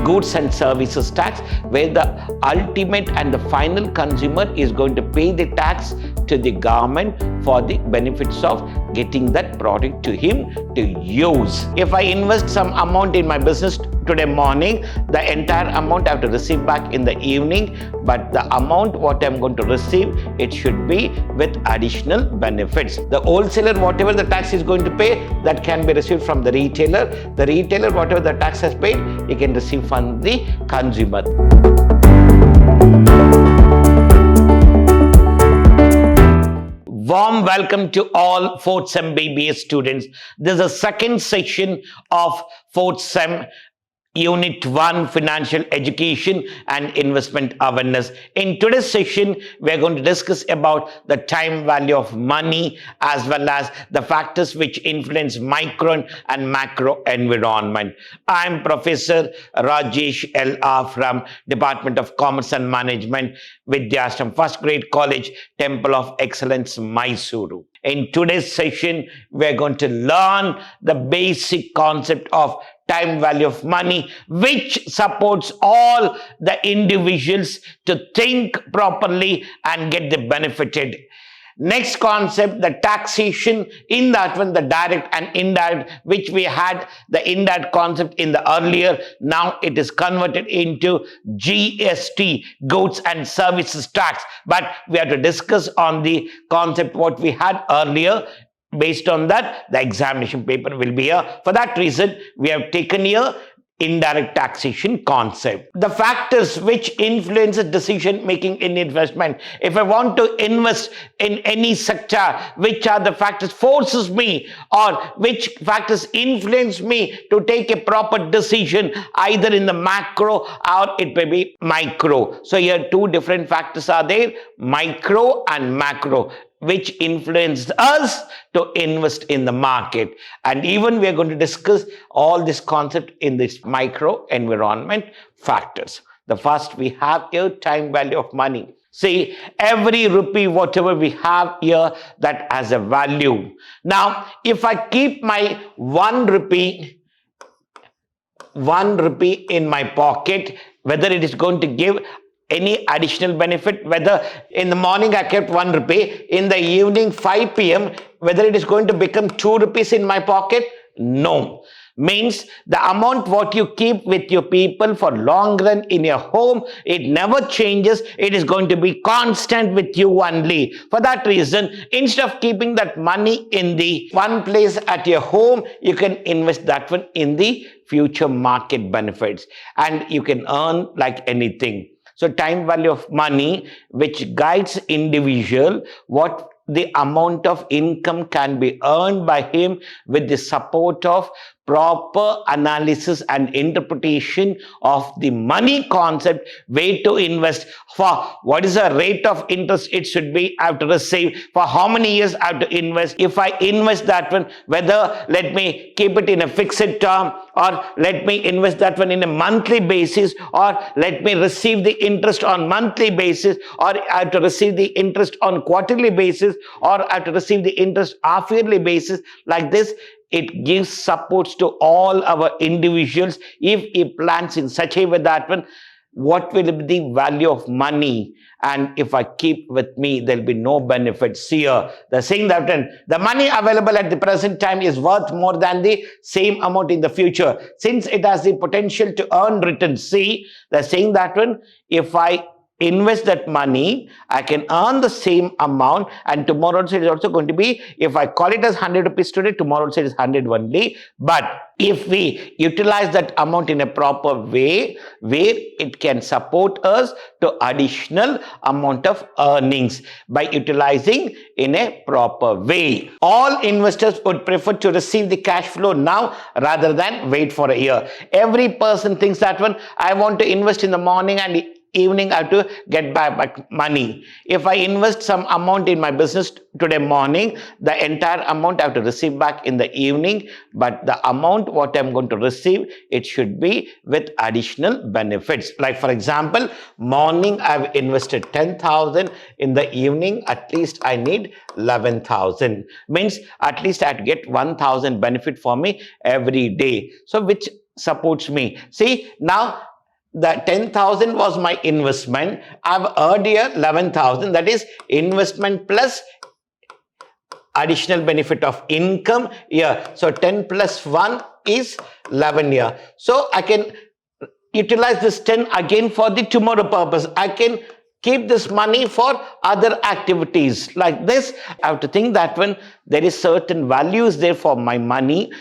goods and services tax, where the ultimate and the final consumer is going to pay the tax to the government for the benefits of getting that product to him to use. If I invest some amount in my business today morning, the entire amount I have to receive back in the evening, but the amount what I'm going to receive, it should be with additional benefits. The wholesaler, whatever the tax is going to pay, that can be received from the retailer. The retailer, whatever the tax has paid, he can receive from the consumer. Warm welcome to all 4th Sem B.Ba students. This is the second session of 4th Sem Unit 1 Financial Education and Investment Awareness. In today's session, we are going to discuss about the time value of money as well as the factors which influence micro and macro environment. I am Professor Rajesh L.R. from Department of Commerce and Management, Vidhyaashram, First Grade College, Temple of Excellence, MYSURU. In today's session, we are going to learn the basic concept of time value of money, which supports all the individuals to think properly and get the benefited. Next concept, the taxation. In that one, the direct and indirect, which we had the indirect concept in the earlier. Now it is converted into GST, goods and services tax. But we have to discuss on the concept what we had earlier. Based on that, the examination paper will be here. For that reason, we have taken here indirect taxation concept. The factors which influence decision making in investment. If I want to invest in any sector, which are the factors forces me or which factors influence me to take a proper decision either in the macro or it may be micro. So here two different factors are there, micro and macro, which influenced us to invest in the market. And even we are going to discuss all this concept in this micro environment factors. The first we have here, time value of money. See, every rupee, whatever we have here, that has a value. Now, if I keep my 1 rupee in my pocket, whether it is going to give any additional benefit, whether in the morning I kept 1 rupee, in the evening 5 p.m., whether it is going to become 2 rupees in my pocket? No. Means the amount what you keep with your people for long run in your home, it never changes. It is going to be constant with you only. For that reason, instead of keeping that money in the one place at your home, you can invest that one in the future market benefits and you can earn like anything. So time value of money, which guides individual what the amount of income can be earned by him with the support of proper analysis and interpretation of the money concept, way to invest, for what is the rate of interest it should be, I have to receive, for how many years I have to invest. If I invest that one, whether let me keep it in a fixed term or let me invest that one in a monthly basis or let me receive the interest on monthly basis or I have to receive the interest on quarterly basis or I have to receive the interest half yearly basis, like this. It gives supports to all our individuals. If he plans in such a way that one, what will be the value of money? And if I keep with me, there will be no benefits here. The saying that the money available at the present time is worth more than the same amount in the future, since it has the potential to earn returns. See, the saying that one, if I invest that money, I can earn the same amount, and tomorrow also it is also going to be, if I call it as 100 rupees today, tomorrow also it is 100 only. But if we utilize that amount in a proper way, where it can support us to additional amount of earnings by utilizing in a proper way. All investors would prefer to receive the cash flow now rather than wait for a year. Every person thinks that one, I want to invest in the morning and evening I have to get back money. If I invest some amount in my business today morning, the entire amount I have to receive back in the evening, but the amount what I'm going to receive, it should be with additional benefits. Like for example, morning I've invested 10,000, in the evening at least I need 11,000. Means at least I have to get 1,000 benefit for me every day. So which supports me. See, now the 10,000 was my investment. I've earned here 11,000. That is investment plus additional benefit of income here. So 10 plus 1 is 11 here. So I can utilize this 10 again for the tomorrow purpose. I can keep this money for other activities like this. I have to think that when there is certain values there for my money.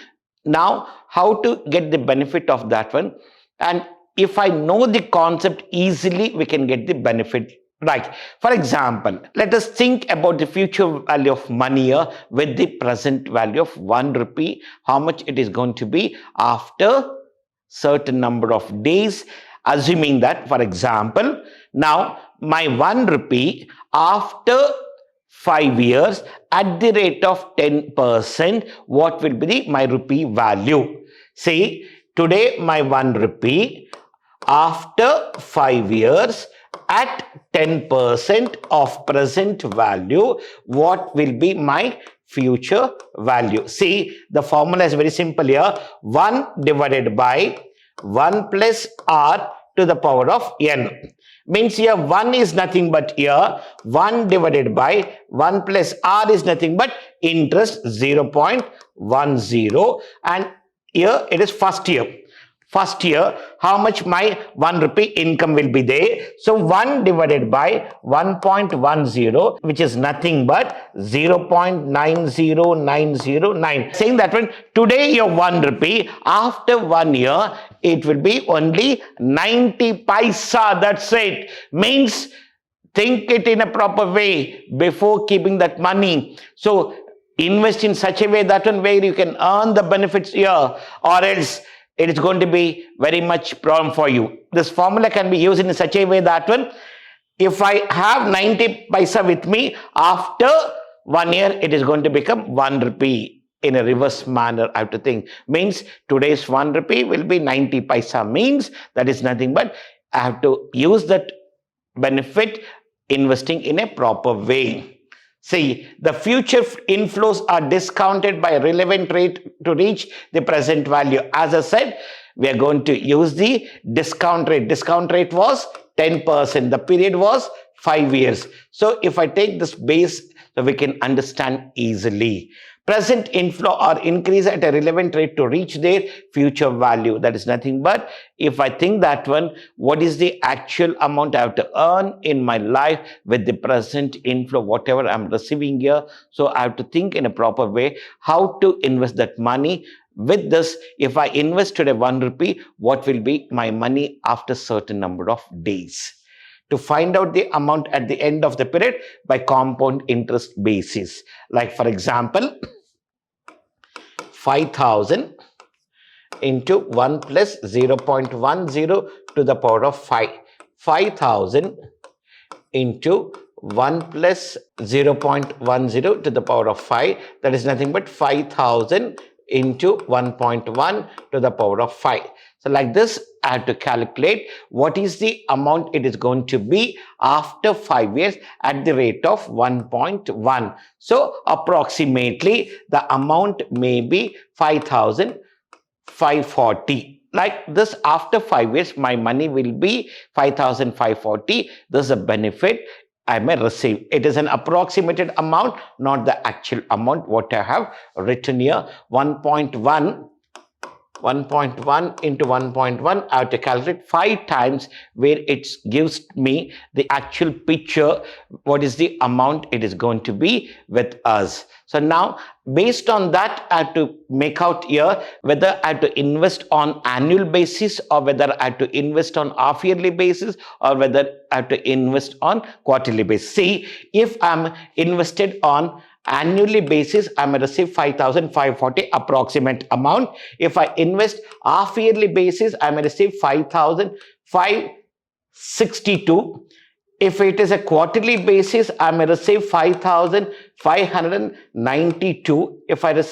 Now, how to get the benefit of that one? And if I know the concept easily, we can get the benefit. Right. For example, let us think about the future value of money here with the present value of 1 rupee. How much it is going to be after certain number of days, assuming that, for example, now my 1 rupee after 5 years at the rate of 10%, what will be my rupee value? See, today my 1 rupee after 5 years at 10% of present value, what will be my future value? See, the formula is very simple here. 1 divided by 1 plus r to the power of n. Means here 1 is nothing but here 1 divided by 1 plus r is nothing but interest 0.10, and here it is first year. First year, how much my 1 rupee income will be there? So 1 divided by 1.10, which is nothing but 0.90909. Saying that when today your 1 rupee, after 1 year, it will be only 90 paisa. That's it. Means think it in a proper way before keeping that money. So invest in such a way that one where you can earn the benefits here, or else it is going to be very much problem for you. This formula can be used in such a way that one, if I have 90 paisa with me, after 1 year, it is going to become 1 rupee in a reverse manner. I have to think. Means today's 1 rupee will be 90 paisa. Means that is nothing but I have to use that benefit investing in a proper way. See, the future inflows are discounted by a relevant rate to reach the present value. As I said, we are going to use the discount rate. Discount rate was 10%. The period was 5 years. So if I take this base, so we can understand easily. Present inflow or increase at a relevant rate to reach their future value. That is nothing but if I think that one, what is the actual amount I have to earn in my life with the present inflow, whatever I'm receiving here. So I have to think in a proper way how to invest that money. With this, if I invest today 1 rupee, what will be my money after certain number of days? To find out the amount at the end of the period by compound interest basis. Like for example, 5,000 into 1 plus 0.10 to the power of 5. 5,000 into 1 plus 0.10 to the power of 5. That is nothing but 5,000 into 1.1 to the power of 5. So like this, I have to calculate what is the amount it is going to be after 5 years at the rate of 1.1. So approximately the amount may be 5,540. Like this, after 5 years, my money will be 5,540. This is a benefit I may receive. It is an approximated amount, not the actual amount what I have written here. 1.1 into 1.1, I have to calculate 5 times where it gives me the actual picture, what is the amount it is going to be with us. So now, based on that, I have to make out here whether I have to invest on annual basis or whether I have to invest on half-yearly basis or whether I have to invest on quarterly basis. See, if I'm invested on annually basis, I may receive 5,540 approximate amount. If I invest half yearly basis, I may receive 5,562. If it is a quarterly basis, I may receive 5,592. If I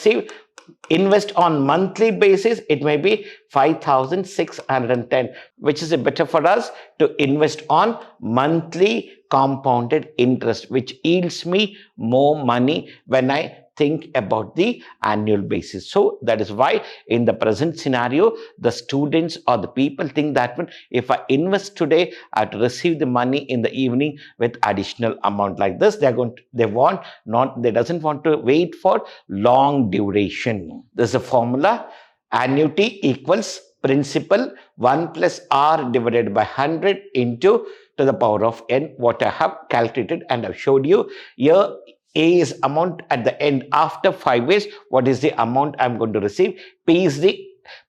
invest on monthly basis, it may be 5,610, which is better for us to invest on monthly compounded interest, which yields me more money when I think about the annual basis. So that is why in the present scenario, the students or the people think that if I invest today, I have to receive the money in the evening with additional amount like this. They doesn't want to wait for long duration. There's a formula: annuity equals principal 1 plus r divided by 100 into to the power of n, what I have calculated and I've showed you here. A is amount at the end after 5 years. What is the amount I'm going to receive? P is the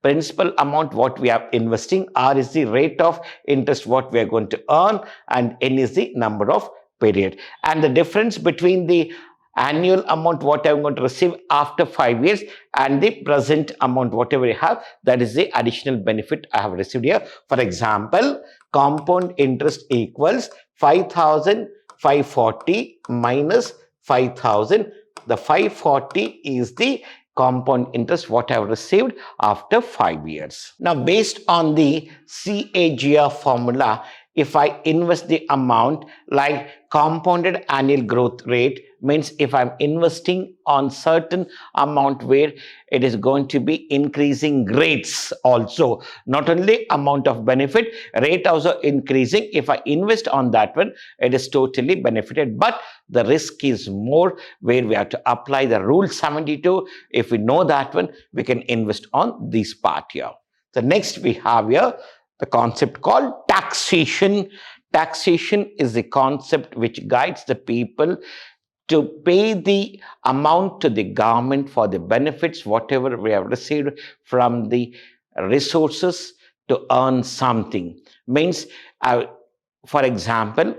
principal amount what we are investing. R is the rate of interest what we are going to earn, and N is the number of period. And the difference between the annual amount what I'm going to receive after 5 years and the present amount whatever you have, that is the additional benefit I have received here. For example, compound interest equals 5,540 minus 5,000. The 540 is the compound interest what I have received after 5 years. Now, based on the CAGR formula, if I invest the amount like compounded annual growth rate, means if I'm investing on certain amount where it is going to be increasing rates also, not only amount of benefit, rate also increasing. If I invest on that one, it is totally benefited, but the risk is more where we have to apply the rule 72. If we know that one, we can invest on this part here. So next we have here the concept called taxation. Taxation is the concept which guides the people to pay the amount to the government for the benefits whatever we have received from the resources to earn something. Means, for example,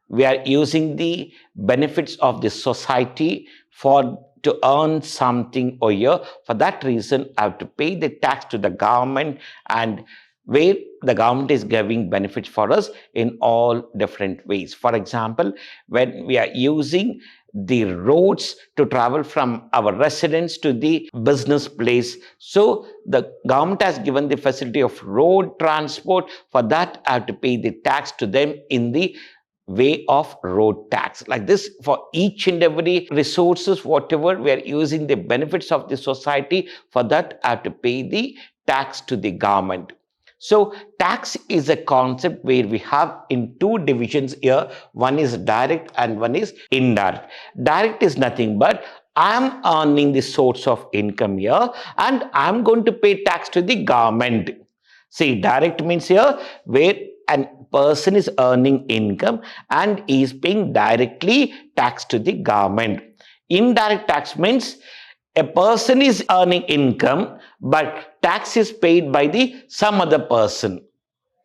we are using the benefits of the society to earn something a year. For that reason, I have to pay the tax to the government, and where the government is giving benefits for us in all different ways. For example, when we are using the roads to travel from our residence to the business place, so the government has given the facility of road transport. For that, I have to pay the tax to them in the way of road tax. Like this, for each and every resources, whatever we are using the benefits of the society, for that I have to pay the tax to the government. So tax is a concept where we have in two divisions here. One is direct and one is indirect. Direct is nothing but I am earning the source of income here and I am going to pay tax to the government. See, direct means here where a person is earning income and is paying directly tax to the government. Indirect tax means a person is earning income, but tax is paid by some other person.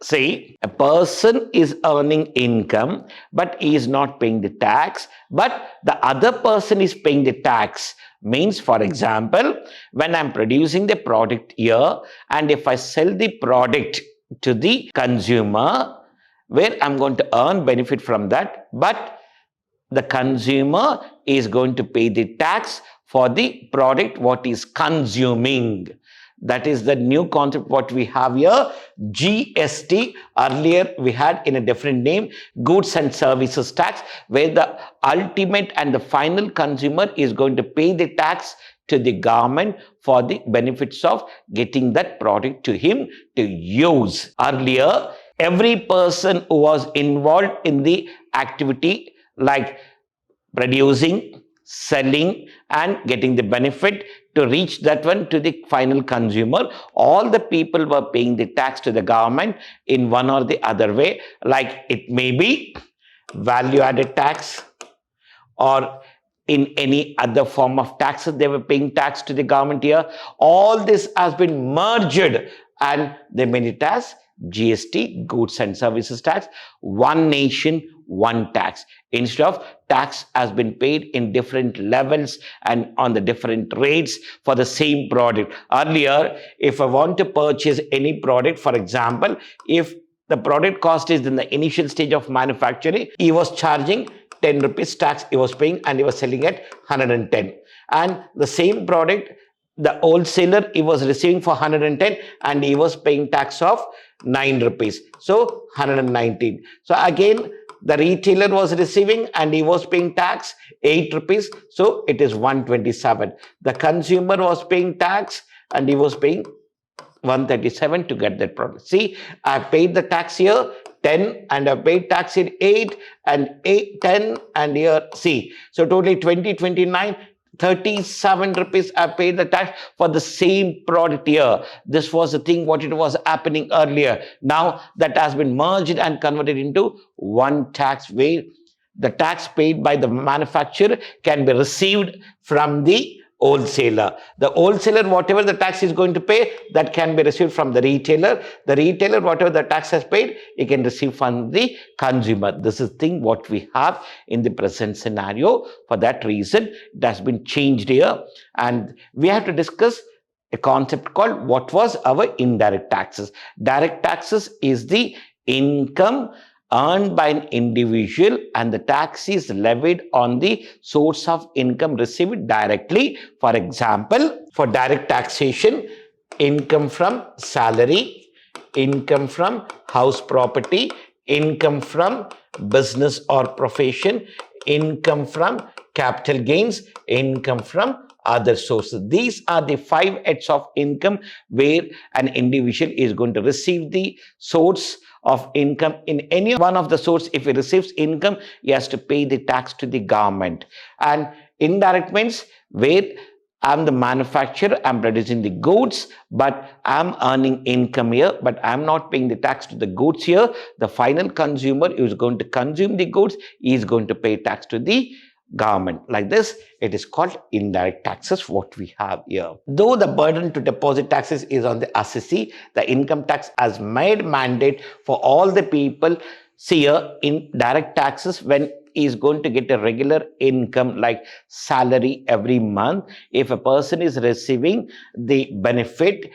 See, a person is earning income, but he is not paying the tax, but the other person is paying the tax. Means, for example, when I'm producing the product here, and if I sell the product to the consumer, where I'm going to earn benefit from that, but the consumer is going to pay the tax for the product what is consuming. That is the new concept what we have here, GST. Earlier we had in a different name, goods and services tax, where the ultimate and the final consumer is going to pay the tax to the government for the benefits of getting that product to him to use. Earlier, every person who was involved in the activity like producing, selling and getting the benefit to reach that one to the final consumer, all the people were paying the tax to the government in one or the other way, like it may be value added tax or in any other form of taxes they were paying tax to the government here. All this has been merged and they made it as GST, goods and services tax, one nation, one tax. Instead of tax has been paid in different levels and on the different rates for the same product. Earlier, if I want to purchase any product, for example, if the product cost is in the initial stage of manufacturing, he was charging 10 rupees tax he was paying and he was selling at 110. And the same product, the wholesaler, he was receiving for 110 and he was paying tax of 9 rupees. So 119. So again, the retailer was receiving and he was paying tax 8 rupees, so it is 127. The consumer was paying tax and he was paying 137 to get that product. See, I paid the tax here 10 and I paid tax in 8 and 8 10 and here see, so totally 20 29 37 rupees I paid the tax for the same product here. This was the thing what it was happening earlier. Now that has been merged and converted into one tax, where the tax paid by the manufacturer can be received from the wholesaler. The wholesaler, whatever the tax is going to pay, that can be received from the retailer. The retailer, whatever the tax has paid, he can receive from the consumer. This is the thing what we have in the present scenario. For that reason, it has been changed here. And we have to discuss a concept called what was our indirect taxes. Direct taxes is the income earned by an individual and the tax is levied on the source of income received directly. For example, for direct taxation, income from salary, income from house property, income from business or profession, income from capital gains, income from other sources. These are the 5 heads of income where an individual is going to receive the source of income. In any one of the source, if he receives income, he has to pay the tax to the government. And indirect means where I'm the manufacturer, I'm producing the goods, but I'm earning income here, but I'm not paying the tax to the goods here. The final consumer who is going to consume the goods is going to pay tax to the government. Like this, it is called indirect taxes, what we have here. Though the burden to deposit taxes is on the assessee, the income tax has made mandate for all the people. See here, in direct taxes, when he is going to get a regular income like salary every month, if a person is receiving the benefit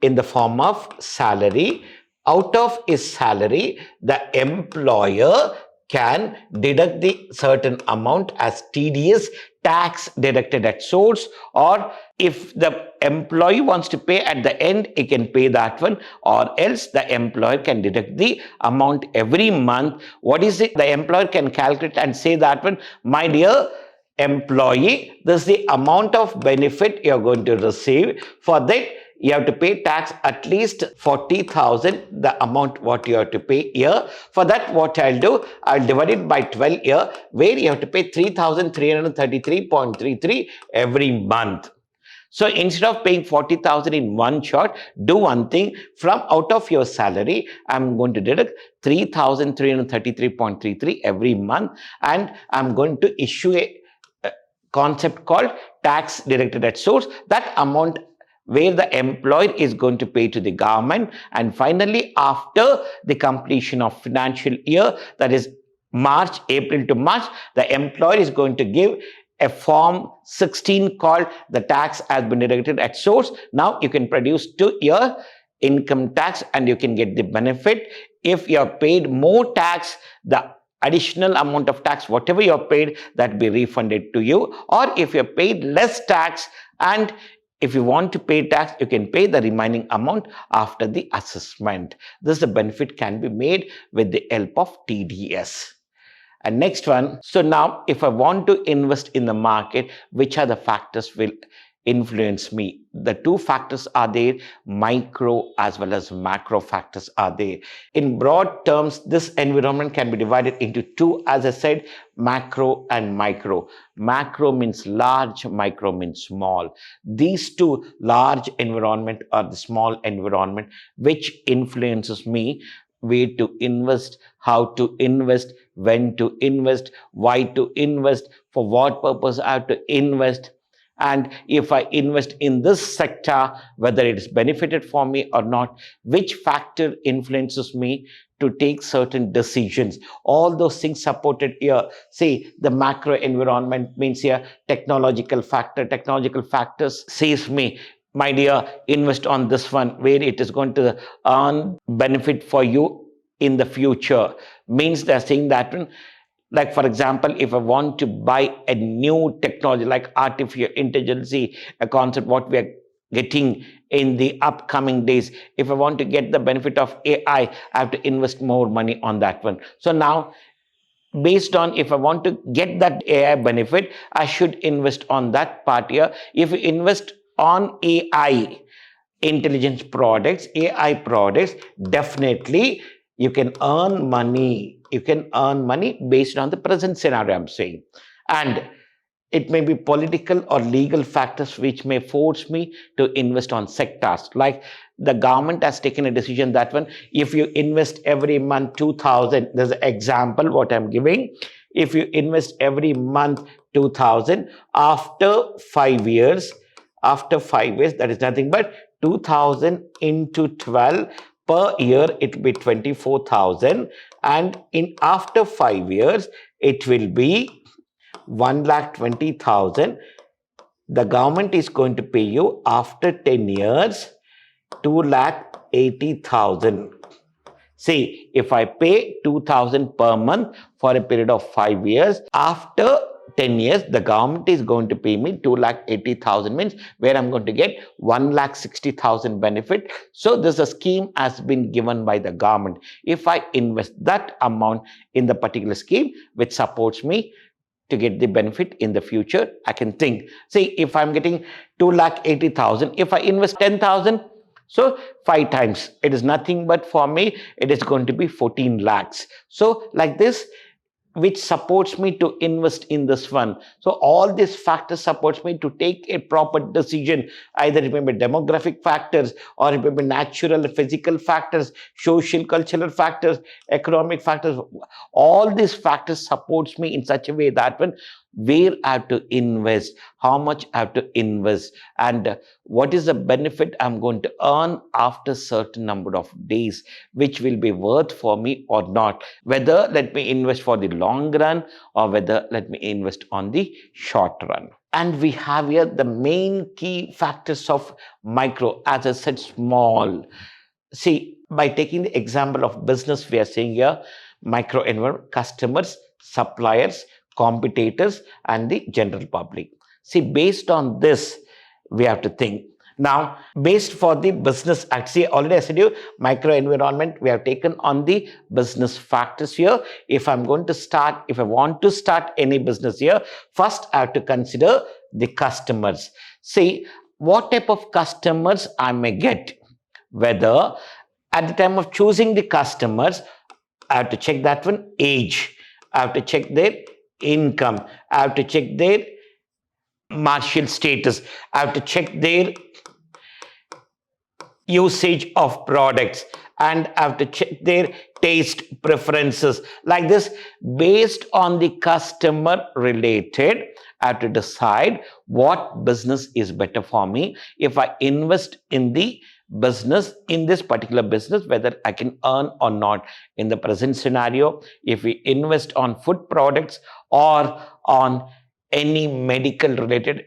in the form of salary, out of his salary, the employer can deduct the certain amount as TDS, tax deducted at source, or if the employee wants to pay at the end, he can pay that one, or else the employer can deduct the amount every month. What is it? The employer can calculate and say that one, my dear employee, this is the amount of benefit you are going to receive. For that, you have to pay tax at least 40,000, the amount what you have to pay here. For that, what I'll do, I'll divide it by 12 here, where you have to pay 3,333.33 every month. So instead of paying 40,000 in one shot, do one thing. From out of your salary, I'm going to deduct 3,333.33 every month, and I'm going to issue a concept called tax deducted at source. That amount where the employer is going to pay to the government. And finally, after the completion of financial year, that is March, April to March, the employer is going to give a form 16 called the tax has been deducted at source. Now you can produce to your income tax and you can get the benefit. If you have paid more tax, the additional amount of tax, whatever you have paid, that be refunded to you. Or if you have paid less tax, and if you want to pay tax, you can pay the remaining amount after the assessment. This the benefit can be made with the help of TDS. And next one, so now if I want to invest in the market, which are the factors will influence me? The two factors are there, micro as well as macro factors are there. In broad terms, this environment can be divided into two, as I said, macro and micro. Macro means large, micro means small. These two, large environment or the small environment, which influences me where to invest, how to invest, when to invest, why to invest, for what purpose I have to invest. And if I invest in this sector, whether it is benefited for me or not, which factor influences me to take certain decisions. All those things supported here. See, the macro environment means here technological factor. Technological factors says me, my dear, invest on this one where it is going to earn benefit for you in the future. Means they're saying that one. Like, for example, if I want to buy a new technology like artificial intelligence, a concept what we are getting in the upcoming days, if I want to get the benefit of AI, I have to invest more money on that one. So now based on if I want to get that AI benefit, I should invest on that part here. If you invest on AI, intelligence products, AI products, definitely you can earn money. You can earn money based on the present scenario, I'm saying. And it may be political or legal factors which may force me to invest on sectors. Like the government has taken a decision that one, if you invest every month 2,000, there's an example what I'm giving. If you invest every month 2,000, after 5 years, that is nothing but 2,000 into 12 per year, it will be 24,000. And in after 5 years, it will be 1,20,000. The government is going to pay you after 10 years 2,80,000. See, if I pay 2,000 per month for a period of 5 years, after 10 years, the government is going to pay me 2,80,000, means where I'm going to get 1,60,000 benefit. So this a scheme has been given by the government. If I invest that amount in the particular scheme, which supports me to get the benefit in the future, I can think. See, if I'm getting 2,80,000, if I invest 10,000, so 5 times, it is nothing but for me, it is going to be 14 lakhs. So like this, which supports me to invest in this fund. So all these factors supports me to take a proper decision. Either it may be demographic factors, or it may be natural, physical factors, social, cultural factors, economic factors. All these factors supports me in such a way that when where I have to invest, how much I have to invest, and what is the benefit I'm going to earn after certain number of days, which will be worth for me or not. Whether let me invest for the long run or whether let me invest on the short run. And we have here the main key factors of micro, as I said, small. See, by taking the example of business, we are saying here micro environment, customers, suppliers, competitors, and the general public. See, based on this, we have to think. Now, based for the business, actually, already I said you, micro environment, we have taken on the business factors here. If I want to start any business here, first I have to consider the customers. See, what type of customers I may get. Whether at the time of choosing the customers, I have to check that one, age. I have to check their income. I have to check their marital status. I have to check their usage of products, and I have to check their taste preferences. Like this, based on the customer related, I have to decide what business is better for me. If I invest in the business, in this particular business, whether I can earn or not. In the present scenario, if we invest on food products or on any medical related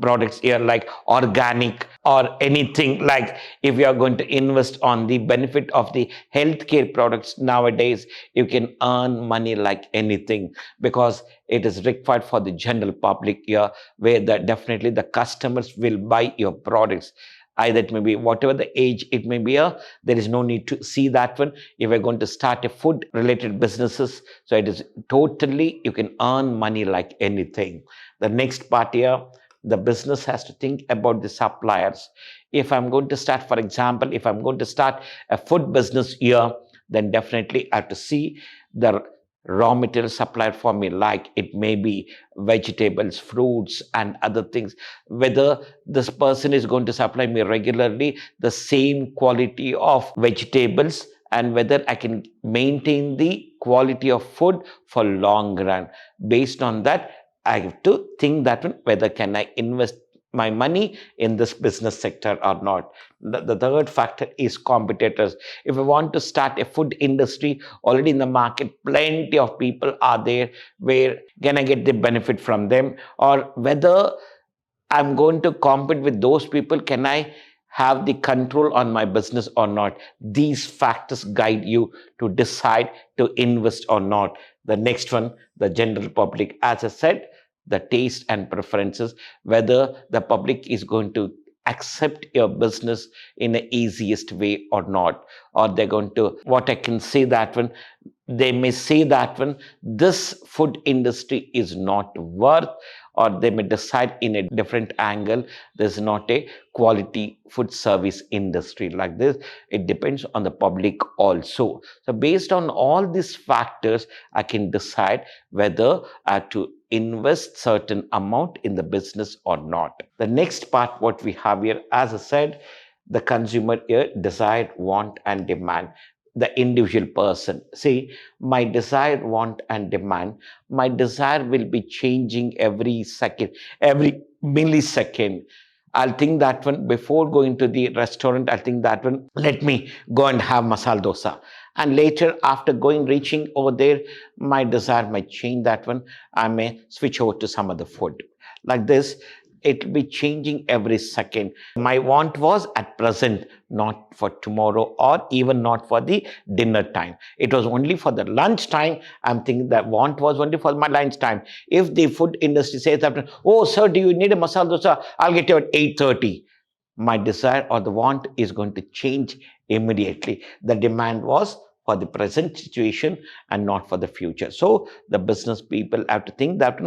products here, like organic or anything, like if you are going to invest on the benefit of the healthcare products, nowadays you can earn money like anything, because it is required for the general public here, where definitely the customers will buy your products. Either it may be whatever the age it may be, there is no need to see that one. If you're going to start a food related businesses, so it is totally, you can earn money like anything. The next part here, the business has to think about the suppliers. If I'm going to start, for example, if I'm going to start a food business here, then definitely I have to see the raw material supplier for me, like it may be vegetables, fruits, and other things. Whether this person is going to supply me regularly the same quality of vegetables, and whether I can maintain the quality of food for long run. Based on that, I have to think that one, whether can I invest my money in this business sector or not. The third factor is competitors. If I want to start a food industry, already in the market, plenty of people are there. Where can I get the benefit from them? Or whether I'm going to compete with those people, can I have the control on my business or not? These factors guide you to decide to invest or not. The next one, the general public, as I said, the taste and preferences, whether the public is going to accept your business in the easiest way or not, or they're going to, what I can say that when they may say that when this food industry is not worth, or they may decide in a different angle, there's not a quality food service industry like this. It depends on the public also. So based on all these factors, I can decide whether I have to invest certain amount in the business or not. The next part what we have here, as I said, the consumer here, desire, want and demand. The individual person, see, my desire, want and demand, my desire will be changing every second, every millisecond. I'll think that one before going to the restaurant, I'll think that one, let me go and have masala dosa. And later, after reaching over there, my desire might change that one. I may switch over to some other food. Like this, it will be changing every second. My want was at present, not for tomorrow or even not for the dinner time. It was only for the lunch time. I'm thinking that want was only for my lunch time. If the food industry says that, oh, sir, do you need a masala dosa? I'll get you at 8:30. My desire or the want is going to change immediately. The demand was for the present situation and not for the future. So the business people have to think that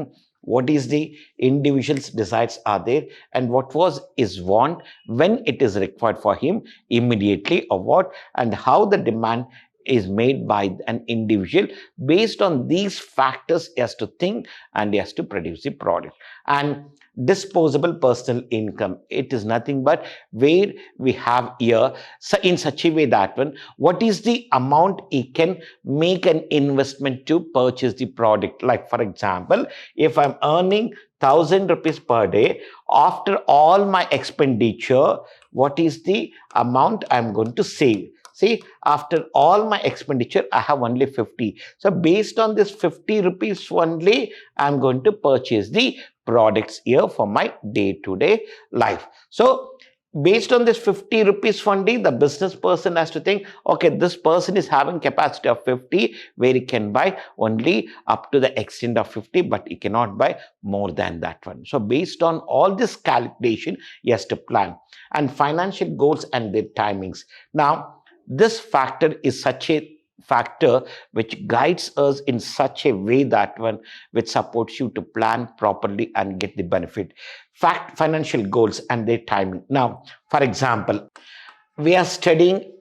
what is the individual's desires are there and what was his want when it is required for him immediately, or what, and how the demand is made by an individual. Based on these factors, he has to think and he has to produce the product. And disposable personal income, it is nothing but where we have here, so in such a way that what is the amount he can make an investment to purchase the product. Like for example, if I'm earning 1,000 rupees per day, after all my expenditure, what is the amount I'm going to save? See, after all my expenditure, I have only 50. So based on this 50 rupees only, I'm going to purchase the products here for my day-to-day life. So based on this 50 rupees only, the business person has to think, okay, this person is having capacity of 50, where he can buy only up to the extent of 50, but he cannot buy more than that one. So based on all this calculation, he has to plan. And financial goals and their timings. Now, this factor is such a factor which guides us in such a way that which supports you to plan properly and get the benefit. Financial goals and their timing. Now, for example, we are studying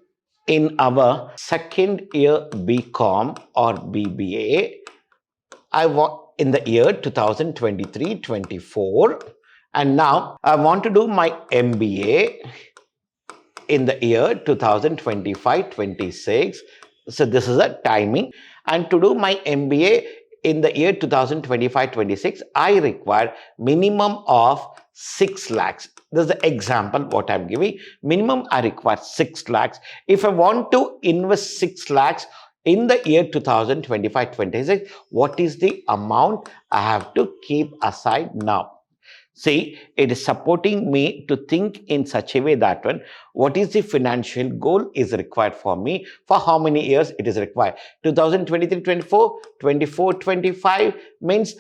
in our second year BCom or BBA. I want in the year 2023-24, and now I want to do my MBA in the year 2025-26. So this is a timing. And to do my MBA in the year 2025-26, I require minimum of 6 lakhs. This is the example what I'm giving. Minimum I require 6 lakhs. If I want to invest 6 lakhs in the year 2025-26, what is the amount I have to keep aside now? See, it is supporting me to think in such a way that what is the financial goal is required for me, for how many years it is required. 2023-24, 24-25 means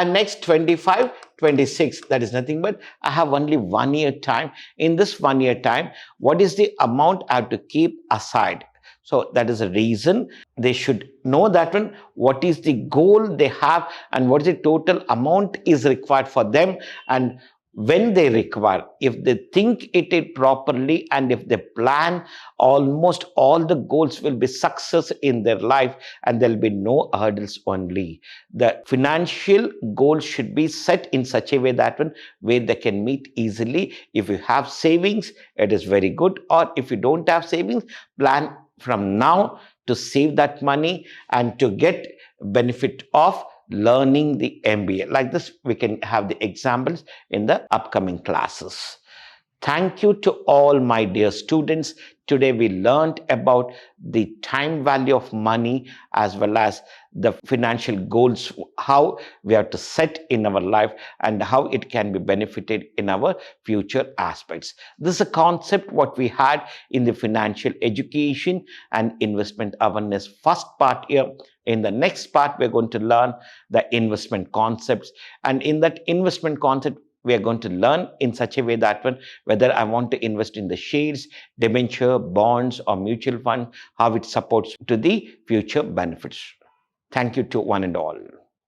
next 25-26. That is nothing but I have only 1 year time. In this 1 year time, what is the amount I have to keep aside? So that is a reason they should know that what is the goal they have and what is the total amount is required for them, and when they require, if they think it properly and if they plan, almost all the goals will be success in their life and there will be no hurdles only. The financial goals should be set in such a way that where they can meet easily. If you have savings, it is very good, or if you don't have savings, plan from now to save that money and to get benefit of learning the MBA. Like this, we can have the examples in the upcoming classes. Thank you to all my dear students. Today we learned about the time value of money as well as the financial goals, how we have to set in our life and how it can be benefited in our future aspects. This is a concept what we had in the financial education and investment awareness first part here. In the next part, we're going to learn the investment concepts, and in that investment concept, we are going to learn in such a way that whether I want to invest in the shares, debenture, bonds, or mutual fund, how it supports to the future benefits. Thank you to one and all.